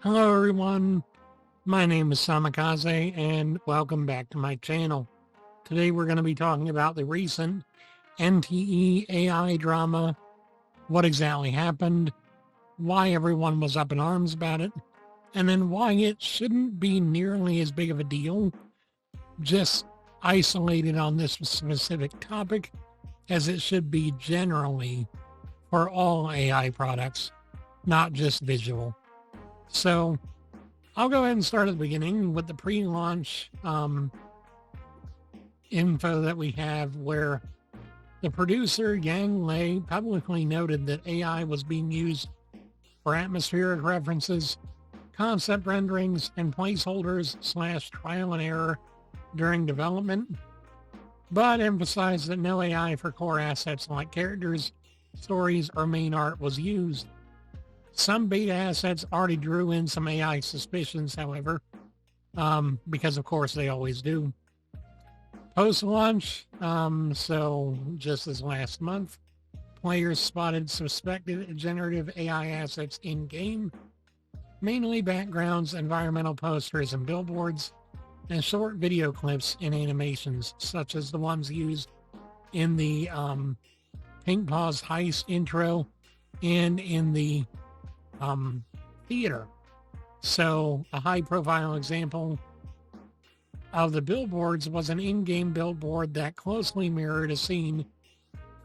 Hello everyone, my name is SamaKaze and welcome back to my channel. Today we're going to be talking about the recent NTE AI drama, what exactly happened, why everyone was up in arms about it, and then why it shouldn't be nearly as big of a deal, just isolated on this specific topic, as it should be generally for all AI products, not just visual. So I'll go ahead and start at the beginning with the pre-launch info that we have, where the producer Yang Lei publicly noted that AI was being used for atmospheric references, concept renderings, and placeholders / trial and error during development, but emphasized that no AI for core assets like characters, stories, or main art was used. Some beta assets already drew in some AI suspicions, however, because of course they always do. Post-launch, so just this last month, players spotted suspected generative AI assets in-game, mainly backgrounds, environmental posters and billboards, and short video clips and animations, such as the ones used in the Pink Paws Heist intro and in the theater. So a high-profile example of the billboards was an in-game billboard that closely mirrored a scene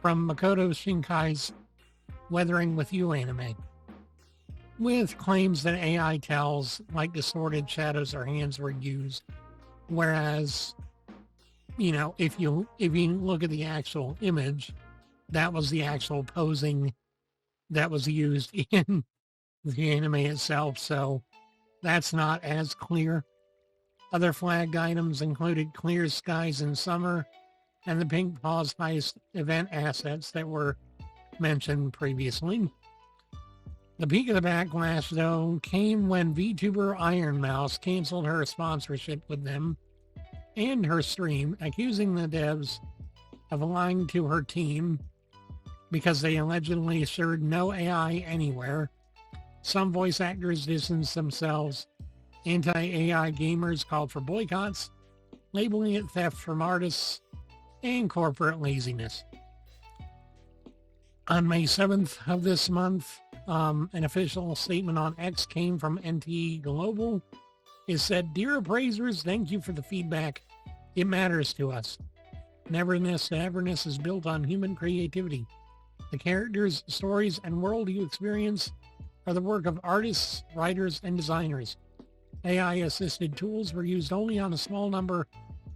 from Makoto Shinkai's Weathering with You anime, with claims that AI tells like distorted shadows or hands were used, whereas, you know, if you look at the actual image, that was the actual posing that was used in the anime itself, so that's not as clear. Other flagged items included clear skies in summer and the Pink Paws Heist event assets that were mentioned previously. The peak of the backlash, though, came when vtuber Ironmouse canceled her sponsorship with them and her stream, accusing the devs of lying to her team because they allegedly assured no AI anywhere. Some voice actors distanced themselves. Anti-AI gamers called for boycotts, labeling it theft from artists and corporate laziness. On May 7th of this month, an official statement on X came from NTE Global. It said, "Dear appraisers, thank you for the feedback. It matters to us. Neverness to Everness is built on human creativity. The characters, stories, and world you experience are the work of artists, writers, and designers. AI-assisted tools were used only on a small number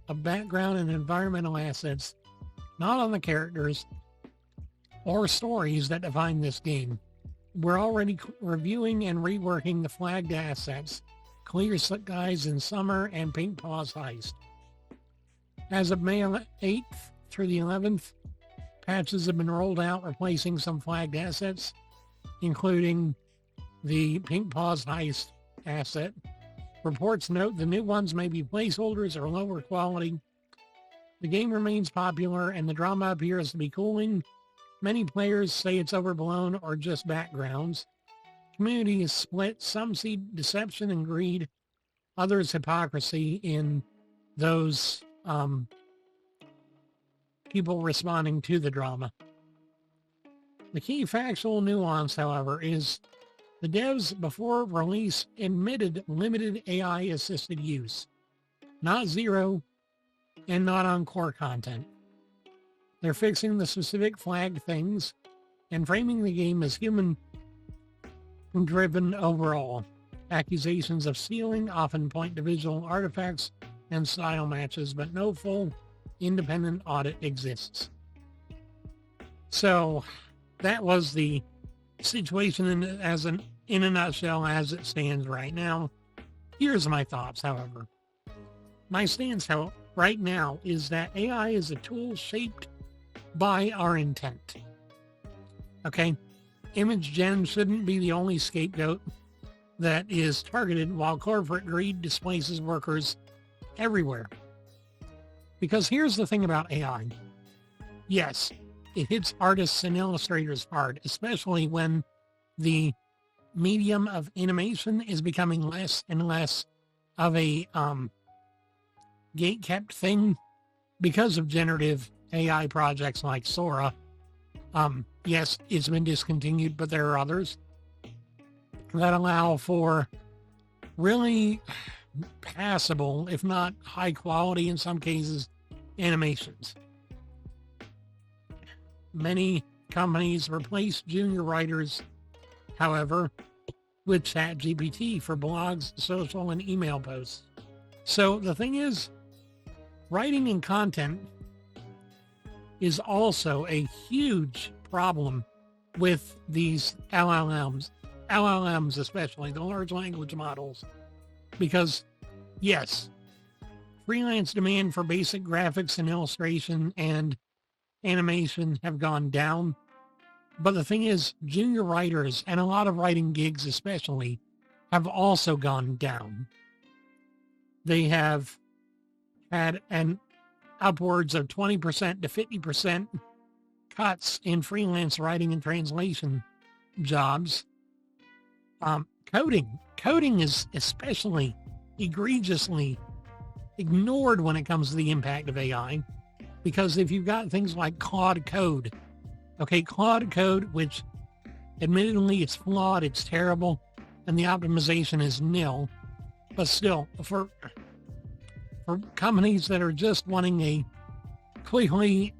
of background and environmental assets, not on the characters or stories that define this game. We're already reviewing and reworking the flagged assets, Clear Skies in Summer and Pink Paws Heist." As of May 8th through the 11th, patches have been rolled out replacing some flagged assets, including the Pink Paws Heist asset. Reports note the new ones may be placeholders or lower quality. The game remains popular and the drama appears to be cooling. Many players say it's overblown or just backgrounds. Community is split. Some see deception and greed, others hypocrisy in those people responding to the drama. The key factual nuance, however, is the devs before release admitted limited AI-assisted use, not zero, and not on core content. They're fixing the specific flagged things and framing the game as human-driven overall. Accusations of stealing often point to visual artifacts and style matches, but no full independent audit exists. So that was the situation in a nutshell as it stands right now. Here's my thoughts, however. My stance right now is that AI is a tool shaped by our intent. Okay? Image gen shouldn't be the only scapegoat that is targeted while corporate greed displaces workers everywhere. Because here's the thing about AI. Yes, it hits artists and illustrators hard, especially when the medium of animation is becoming less and less of a gate-kept thing because of generative AI projects like Sora. Yes, it's been discontinued, but there are others that allow for really passable, if not high quality in some cases, animations. Many companies replace junior writers, however, with ChatGPT for blogs, social, and email posts. So the thing is, writing and content is also a huge problem with these LLMs especially, the large language models, because yes, freelance demand for basic graphics and illustration and animation have gone down. But the thing is, junior writers and a lot of writing gigs especially have also gone down. They have had an upwards of 20% to 50% cuts in freelance writing and translation jobs. Coding is especially egregiously ignored when it comes to the impact of AI, because if you've got things like Claude Code, Claude Code, which admittedly it's flawed, it's terrible, and the optimization is nil, but still, for companies that are just wanting a quickly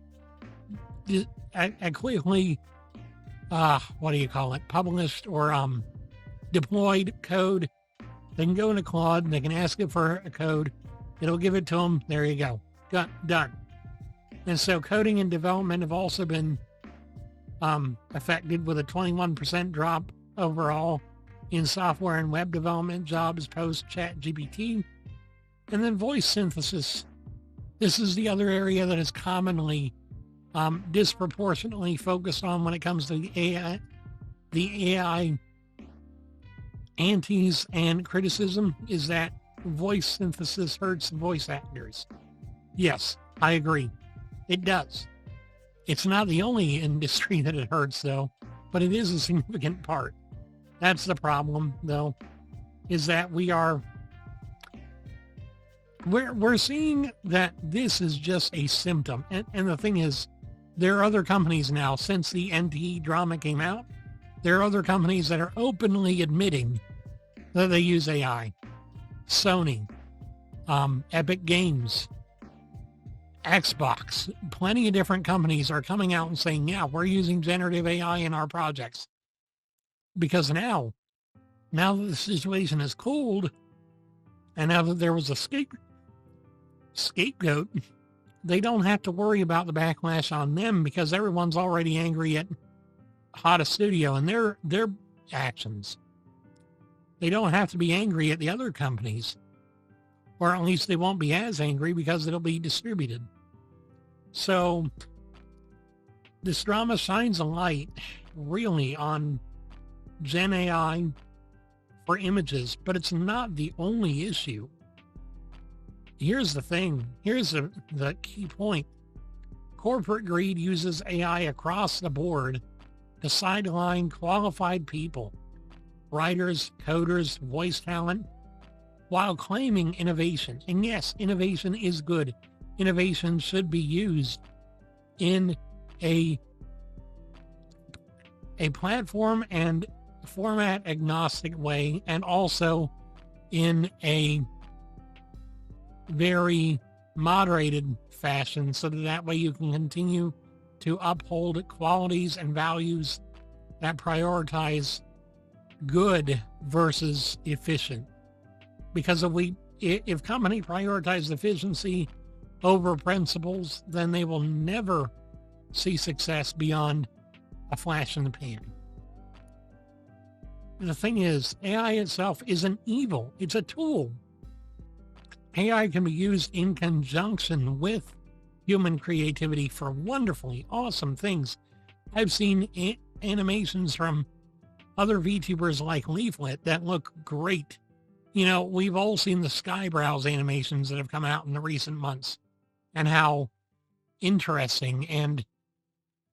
published or deployed code, they can go into Claude, they can ask it for a code, it'll give it to them, there you go, done. And so coding and development have also been affected, with a 21% drop overall in software and web development jobs post ChatGPT. And then voice synthesis. This is the other area that is commonly disproportionately focused on when it comes to the AI antis and criticism, is that voice synthesis hurts voice actors. Yes, I agree. It does. It's not the only industry that it hurts, though, but it is a significant part. That's the problem, though, is that we're seeing that this is just a symptom. And the thing is, there are other companies now, since the NTE drama came out, there are other companies that are openly admitting that they use AI. Sony, Epic Games, Xbox, plenty of different companies are coming out and saying, yeah, we're using generative AI in our projects. Because now that the situation is cooled, and now that there was a scapegoat, they don't have to worry about the backlash on them, because everyone's already angry at Hada Studio and their actions. They don't have to be angry at the other companies, or at least they won't be as angry because it'll be distributed. So this drama shines a light really on Gen AI for images, but it's not the only issue. Here's the thing. Here's the key point. Corporate greed uses AI across the board to sideline qualified people, writers, coders, voice talent, while claiming innovation. And yes, innovation is good. Innovation should be used in a platform and format agnostic way, and also in a very moderated fashion, so that way you can continue to uphold qualities and values that prioritize good versus efficient. Because if company prioritizes efficiency over principles, then they will never see success beyond a flash in the pan. The thing is, AI itself isn't evil. It's a tool. AI can be used in conjunction with human creativity for wonderfully awesome things. I've seen animations from other VTubers like Leaflet that look great. You know, we've all seen the Skybrows animations that have come out in the recent months, and how interesting and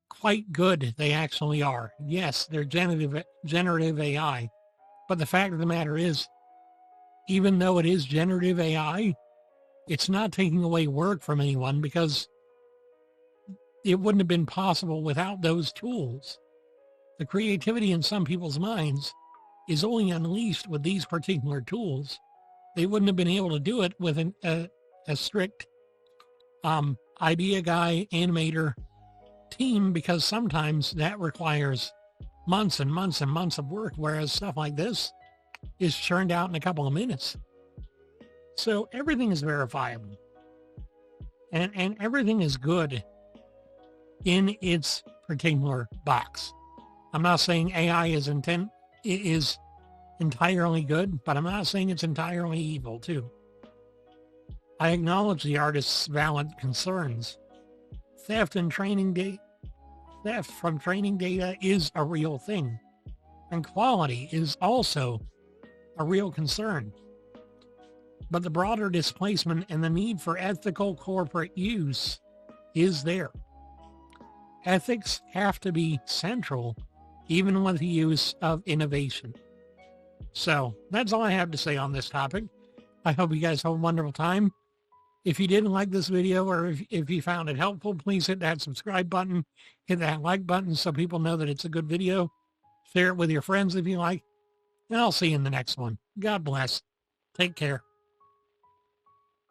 quite good they actually are. Yes, they're generative AI, But the fact of the matter is, even though it is generative AI, it's not taking away work from anyone, because it wouldn't have been possible without those tools. The creativity in some people's minds is only unleashed with these particular tools. They wouldn't have been able to do it with a strict idea guy, animator team, because sometimes that requires months and months and months of work, whereas stuff like this is churned out in a couple of minutes. So everything is verifiable, and everything is good in its particular box. I'm not saying AI is entirely good, but I'm not saying it's entirely evil too. I acknowledge the artist's valid concerns. Theft from training data is a real thing, and quality is also a real concern. But the broader displacement and the need for ethical corporate use is there. Ethics have to be central, even with the use of innovation. So that's all I have to say on this topic. I hope you guys have a wonderful time. If you didn't like this video, or if you found it helpful, please hit that subscribe button, hit that like button so people know that it's a good video. Share it with your friends if you like, and I'll see you in the next one. God bless. Take care.